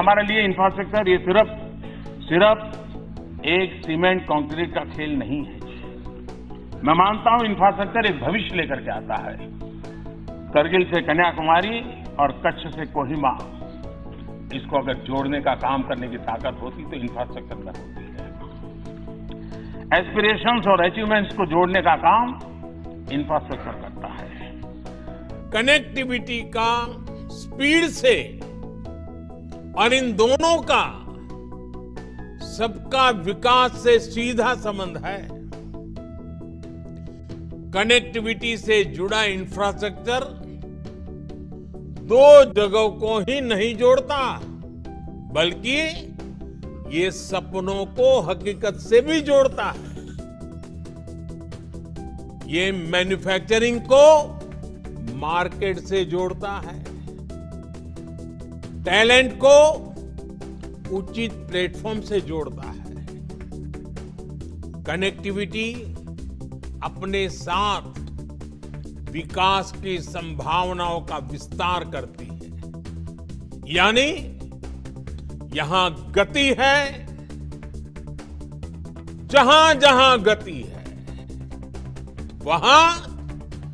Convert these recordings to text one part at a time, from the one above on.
हमारे लिए इंफ्रास्ट्रक्चर ये सिर्फ एक सीमेंट कंक्रीट का खेल नहीं है। मैं मानता हूं इंफ्रास्ट्रक्चर एक भविष्य लेकर के आता है। करगिल से कन्याकुमारी और कच्छ से कोहिमा, इसको अगर जोड़ने का काम करने की ताकत होती तो इंफ्रास्ट्रक्चर में होती है। एस्पिरेशंस और अचीवमेंट्स को जोड़ने का काम इंफ्रास्ट्रक्चर करता है। कनेक्टिविटी का स्पीड से और इन दोनों का सबका विकास से सीधा संबंध है। कनेक्टिविटी से जुड़ा इंफ्रास्ट्रक्चर दो जगहों को ही नहीं जोड़ता, बल्कि ये सपनों को हकीकत से भी जोड़ता है। ये मैन्युफैक्चरिंग को मार्केट से जोड़ता है, टैलेंट को उचित प्लेटफॉर्म से जोड़ता है। कनेक्टिविटी अपने साथ विकास की संभावनाओं का विस्तार करती है। यानी यहां गति है, जहां जहां गति है वहां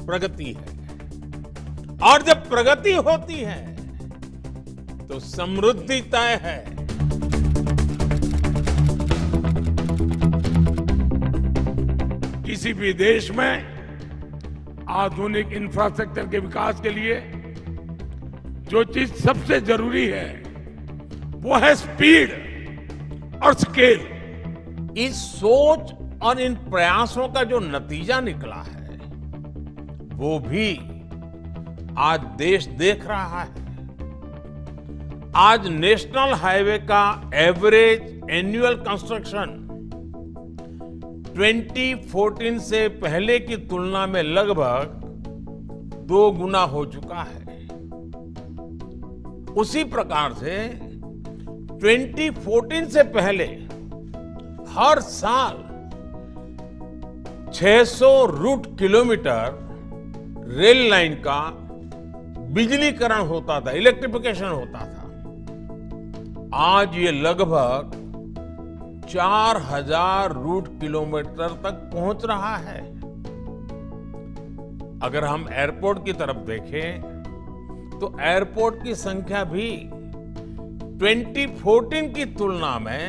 प्रगति है, और जब प्रगति होती है तो समृद्धि तय है। किसी भी देश में आधुनिक इंफ्रास्ट्रक्चर के विकास के लिए जो चीज सबसे जरूरी है वो है स्पीड और स्केल। इस सोच और इन प्रयासों का जो नतीजा निकला है वो भी आज देश देख रहा है। आज नेशनल हाईवे का एवरेज एनुअल कंस्ट्रक्शन 2014 से पहले की तुलना में लगभग 2 गुना हो चुका है। उसी प्रकार से 2014 से पहले हर साल 600 रूट किलोमीटर रेल लाइन का बिजलीकरण होता था, इलेक्ट्रिफिकेशन होता था। आज ये लगभग 4000 रूट किलोमीटर तक पहुंच रहा है। अगर हम एयरपोर्ट की तरफ देखें तो एयरपोर्ट की संख्या भी 2014 की तुलना में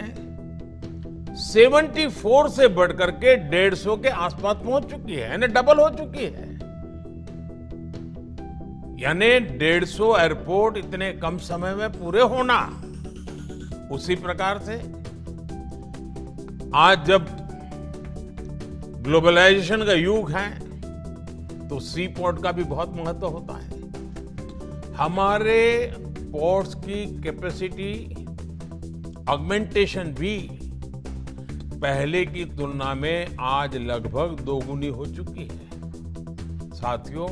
74 से बढ़कर के 150 के आसपास पहुंच चुकी है, यानी डबल हो चुकी है। यानी 150 एयरपोर्ट इतने कम समय में पूरे होना। उसी प्रकार से आज जब ग्लोबलाइजेशन का युग है तो सी पोर्ट का भी बहुत महत्व होता है। हमारे पोर्ट्स की कैपेसिटी ऑगमेंटेशन भी पहले की तुलना में आज लगभग 2 गुनी हो चुकी है। साथियों,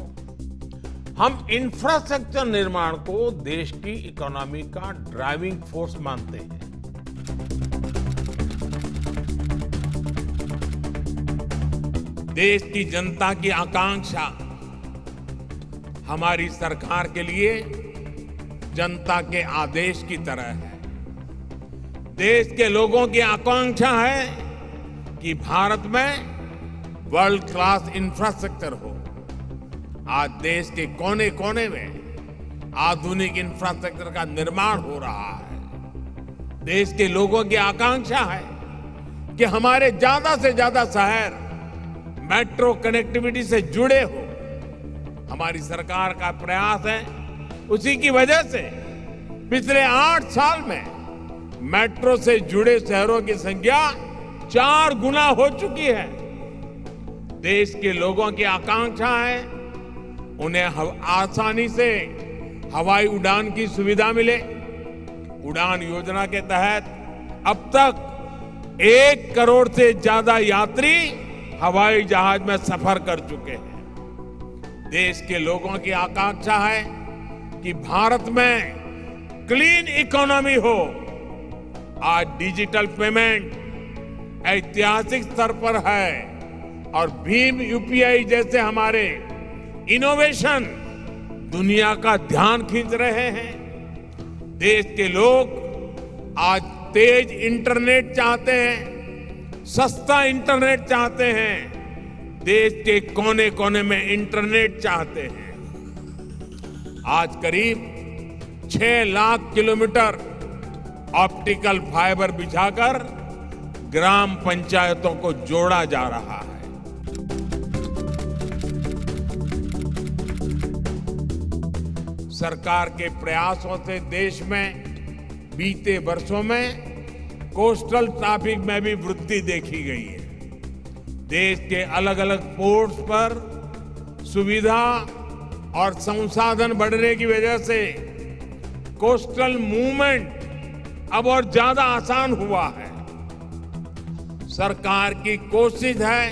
हम इंफ्रास्ट्रक्चर निर्माण को देश की इकोनॉमी का ड्राइविंग फोर्स मानते हैं। देश की जनता की आकांक्षा हमारी सरकार के लिए जनता के आदेश की तरह है। देश के लोगों की आकांक्षा है कि भारत में वर्ल्ड क्लास इंफ्रास्ट्रक्चर हो। आज देश के कोने कोने में आधुनिक इंफ्रास्ट्रक्चर का निर्माण हो रहा है। देश के लोगों की आकांक्षा है कि हमारे ज्यादा से ज्यादा शहर मेट्रो कनेक्टिविटी से जुड़े हो। हमारी सरकार का प्रयास है, उसी की वजह से पिछले 8 साल में मेट्रो से जुड़े शहरों की संख्या 4 गुना हो चुकी है। देश के लोगों की आकांक्षा है उन्हें आसानी से हवाई उड़ान की सुविधा मिले। उड़ान योजना के तहत अब तक 1 करोड़ से ज्यादा यात्री हवाई जहाज में सफर कर चुके हैं। देश के लोगों की आकांक्षा है कि भारत में क्लीन इकोनॉमी हो। आज डिजिटल पेमेंट ऐतिहासिक स्तर पर है और भीम यूपीआई जैसे हमारे इनोवेशन दुनिया का ध्यान खींच रहे हैं। देश के लोग आज तेज इंटरनेट चाहते हैं, सस्ता इंटरनेट चाहते हैं, देश के कोने कोने में इंटरनेट चाहते हैं। आज करीब 6 लाख किलोमीटर ऑप्टिकल फाइबर बिछाकर ग्राम पंचायतों को जोड़ा जा रहा है। सरकार के प्रयासों से देश में बीते वर्षों में कोस्टल ट्रैफिक में भी वृद्धि देखी गई है। देश के अलग अलग पोर्ट्स पर सुविधा और संसाधन बढ़ने की वजह से कोस्टल मूवमेंट अब और ज्यादा आसान हुआ है। सरकार की कोशिश है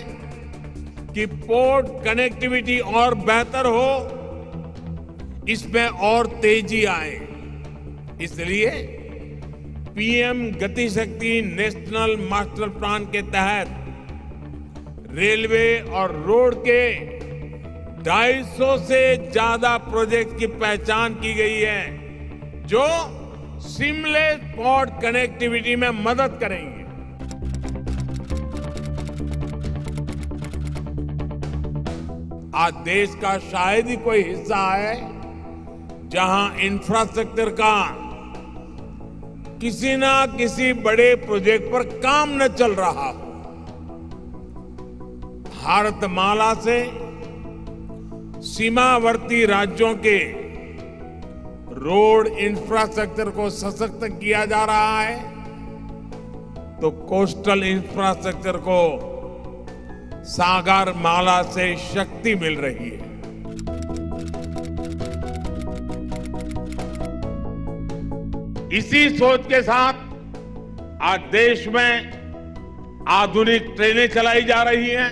कि पोर्ट कनेक्टिविटी और बेहतर हो, इसमें और तेजी आए। इसलिए पीएम गति शक्ति नेशनल मास्टर प्लान के तहत रेलवे और रोड के 250 से ज्यादा प्रोजेक्ट की पहचान की गई है, जो सीमलेस पोर्ट कनेक्टिविटी में मदद करेंगे। आज देश का शायद ही कोई हिस्सा है जहां इंफ्रास्ट्रक्चर का किसी ना किसी बड़े प्रोजेक्ट पर काम न चल रहा हो। भारतमाला से सीमावर्ती राज्यों के रोड इंफ्रास्ट्रक्चर को सशक्त किया जा रहा है, तो कोस्टल इंफ्रास्ट्रक्चर को सागर माला से शक्ति मिल रही है। इसी सोच के साथ आज देश में आधुनिक ट्रेनें चलाई जा रही हैं,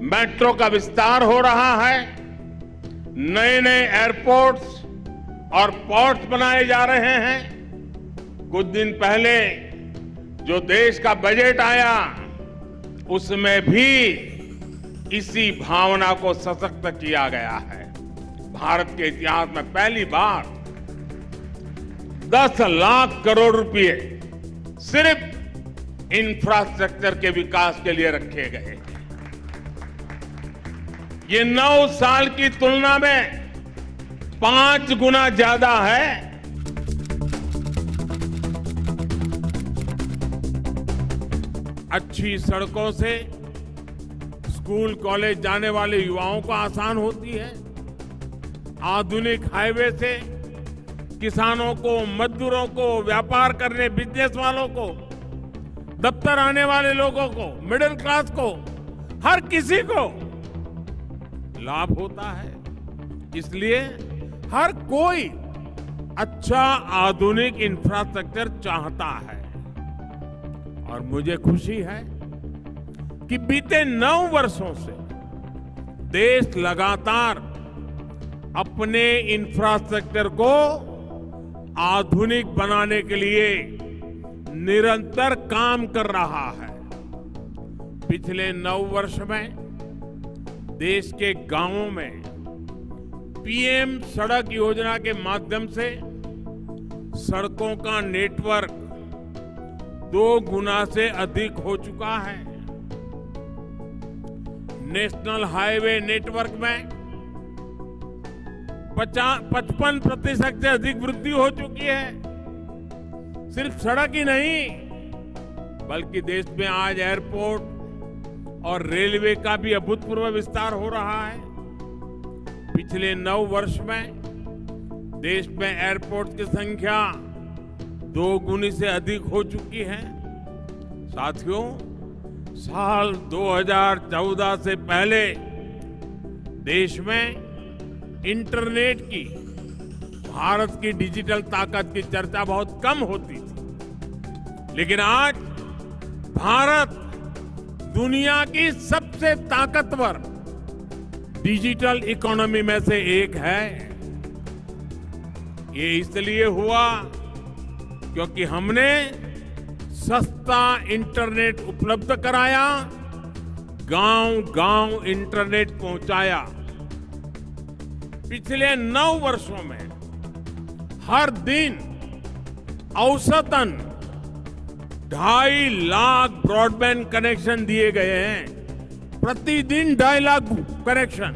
मेट्रो का विस्तार हो रहा है, नए नए एयरपोर्ट्स और पोर्ट्स बनाए जा रहे हैं। कुछ दिन पहले जो देश का बजट आया, उसमें भी इसी भावना को सशक्त किया गया है। भारत के इतिहास में पहली बार 10 लाख करोड़ रुपए सिर्फ इंफ्रास्ट्रक्चर के विकास के लिए रखे गए। ये 9 साल की तुलना में 5 गुना ज्यादा है। अच्छी सड़कों से स्कूल कॉलेज जाने वाले युवाओं को आसान होती है। आधुनिक हाईवे से किसानों को, मजदूरों को, व्यापार करने बिजनेस वालों को, दफ्तर आने वाले लोगों को, मिडिल क्लास को, हर किसी को लाभ होता है। इसलिए हर कोई अच्छा आधुनिक इंफ्रास्ट्रक्चर चाहता है। और मुझे खुशी है कि बीते 9 वर्षों से देश लगातार अपने इंफ्रास्ट्रक्चर को आधुनिक बनाने के लिए निरंतर काम कर रहा है। पिछले 9 वर्ष में देश के गांवों में पीएम सड़क योजना के माध्यम से सड़कों का नेटवर्क 2 गुना से अधिक हो चुका है। नेशनल हाईवे नेटवर्क में 55% से अधिक वृद्धि हो चुकी है। सिर्फ सड़क ही नहीं, बल्कि देश में आज एयरपोर्ट और रेलवे का भी अभूतपूर्व विस्तार हो रहा है। पिछले 9 वर्ष में देश में एयरपोर्ट की संख्या 2 गुनी से अधिक हो चुकी है। साथियों, साल 2014 से पहले देश में इंटरनेट की, भारत की डिजिटल ताकत की चर्चा बहुत कम होती थी, लेकिन आज भारत दुनिया की सबसे ताकतवर डिजिटल इकोनॉमी में से एक है। ये इसलिए हुआ क्योंकि हमने सस्ता इंटरनेट उपलब्ध कराया, गांव-गांव इंटरनेट पहुंचाया। पिछले 9 वर्षों में हर दिन औसतन 2.5 लाख ब्रॉडबैंड कनेक्शन दिए गए हैं। प्रतिदिन 2.5 लाख कनेक्शन।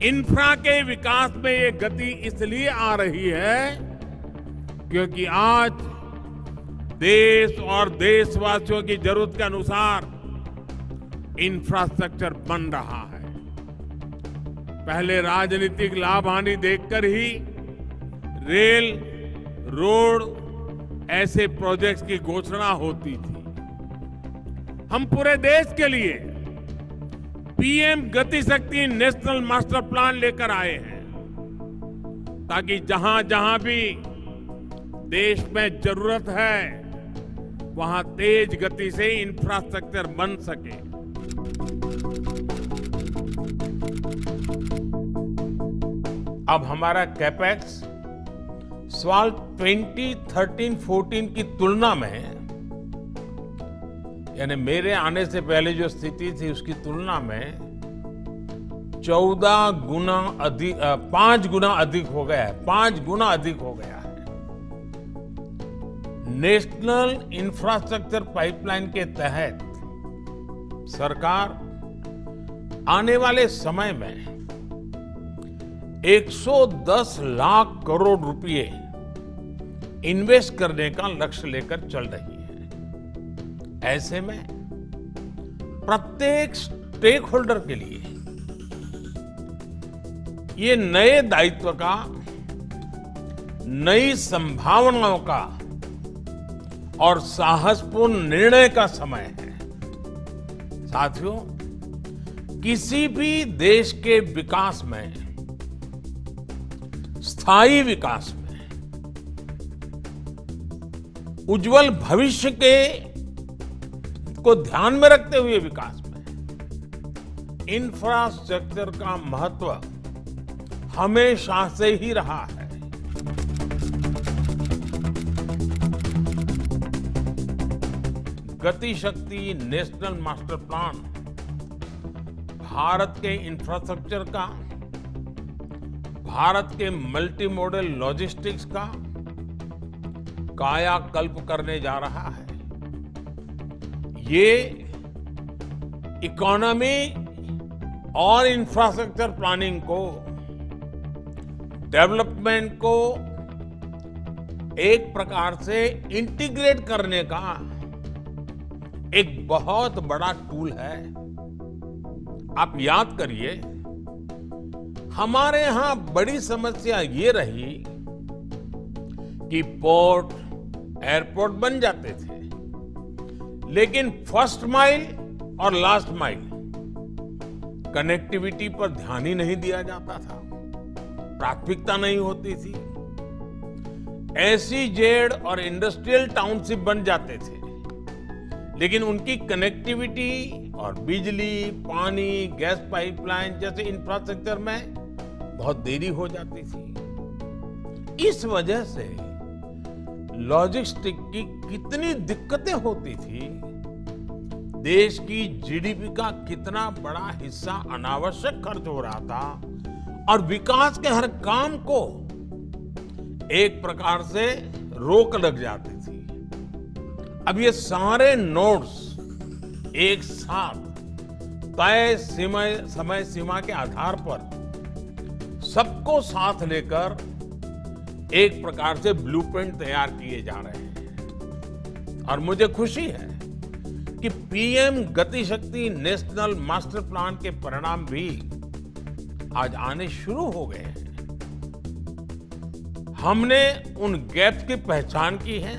इंफ्रा के विकास में ये गति इसलिए आ रही है क्योंकि आज देश और देशवासियों की जरूरत के अनुसार इंफ्रास्ट्रक्चर बन रहा है। पहले राजनीतिक लाभ हानि देखकर ही रेल, रोड ऐसे प्रोजेक्ट्स की घोषणा होती थी। हम पूरे देश के लिए पीएम गति शक्ति नेशनल मास्टर प्लान लेकर आए हैं ताकि जहां जहां भी देश में जरूरत है वहां तेज गति से इंफ्रास्ट्रक्चर बन सके। अब हमारा कैपेक्स साल 2013-14 की तुलना में, यानी मेरे आने से पहले जो स्थिति थी उसकी तुलना में 14 गुना अधिक, 5 गुना अधिक हो गया है। 5 गुना अधिक हो गया है। नेशनल इंफ्रास्ट्रक्चर पाइपलाइन के तहत सरकार आने वाले समय में 110 लाख करोड़ रुपए इन्वेस्ट करने का लक्ष्य लेकर चल रही है। ऐसे में प्रत्येक स्टेक होल्डर के लिए ये नए दायित्व का, नई संभावनाओं का और साहसपूर्ण निर्णय का समय है। साथियों, किसी भी देश के विकास में, स्थायी विकास में, उज्जवल भविष्य के को ध्यान में रखते हुए विकास में इंफ्रास्ट्रक्चर का महत्व हमेशा से ही रहा है। गति शक्ति नेशनल मास्टर प्लान भारत के इंफ्रास्ट्रक्चर का, भारत के मल्टी मॉडल लॉजिस्टिक्स का कायाकल्प करने जा रहा है। ये इकोनॉमी और इंफ्रास्ट्रक्चर प्लानिंग को, डेवलपमेंट को एक प्रकार से इंटीग्रेट करने का एक बहुत बड़ा टूल है। आप याद करिए, हमारे यहां बड़ी समस्या ये रही कि पोर्ट, एयरपोर्ट बन जाते थे, लेकिन फर्स्ट माइल और लास्ट माइल कनेक्टिविटी पर ध्यान ही नहीं दिया जाता था, प्राथमिकता नहीं होती थी। SEZ और इंडस्ट्रियल टाउनशिप बन जाते थे, लेकिन उनकी कनेक्टिविटी और बिजली, पानी, गैस पाइपलाइन जैसे इंफ्रास्ट्रक्चर में बहुत देरी हो जाती थी। इस वजह से लॉजिस्टिक की कितनी दिक्कतें होती थी, देश की जीडीपी का कितना बड़ा हिस्सा अनावश्यक खर्च हो रहा था और विकास के हर काम को एक प्रकार से रोक लग जाती थी। अब ये सारे नोड्स एक साथ तय समय सीमा के आधार पर सबको साथ लेकर एक प्रकार से ब्लूप्रिंट तैयार किए जा रहे हैं। और मुझे खुशी है कि पीएम गति शक्ति नेशनल मास्टर प्लान के परिणाम भी आज आने शुरू हो गए हैं। हमने उन गैप्स की पहचान की है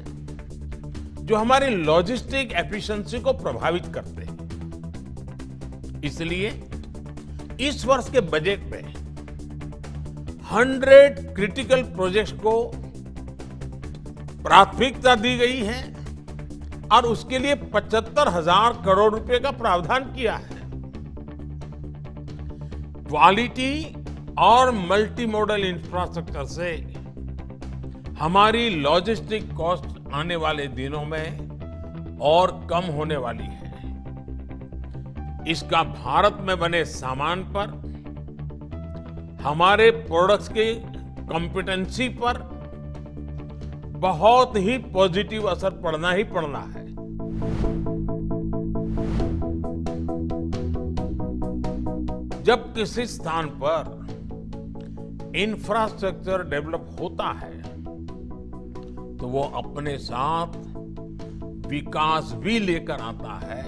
जो हमारी लॉजिस्टिक एफिशिएंसी को प्रभावित करते हैं। इसलिए इस वर्ष के बजट में 100 क्रिटिकल प्रोजेक्ट्स को प्राथमिकता दी गई है और उसके लिए 75,000 करोड़ रुपए का प्रावधान किया है। क्वालिटी और मल्टी मॉडल इंफ्रास्ट्रक्चर से हमारी लॉजिस्टिक कॉस्ट आने वाले दिनों में और कम होने वाली है। इसका भारत में बने सामान पर, हमारे प्रोडक्ट्स की कॉम्पिटेंसी पर बहुत ही पॉजिटिव असर पड़ना ही पड़ना है। जब किसी स्थान पर इंफ्रास्ट्रक्चर डेवलप होता है तो वो अपने साथ विकास भी लेकर आता है।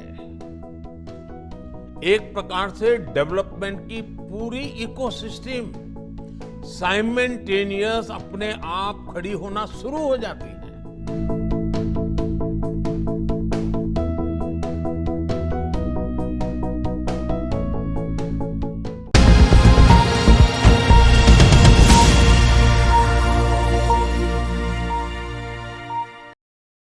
एक प्रकार से डेवलपमेंट की पूरी इकोसिस्टम साइमल्टेनियस अपने आप खड़ी होना शुरू हो जाती है।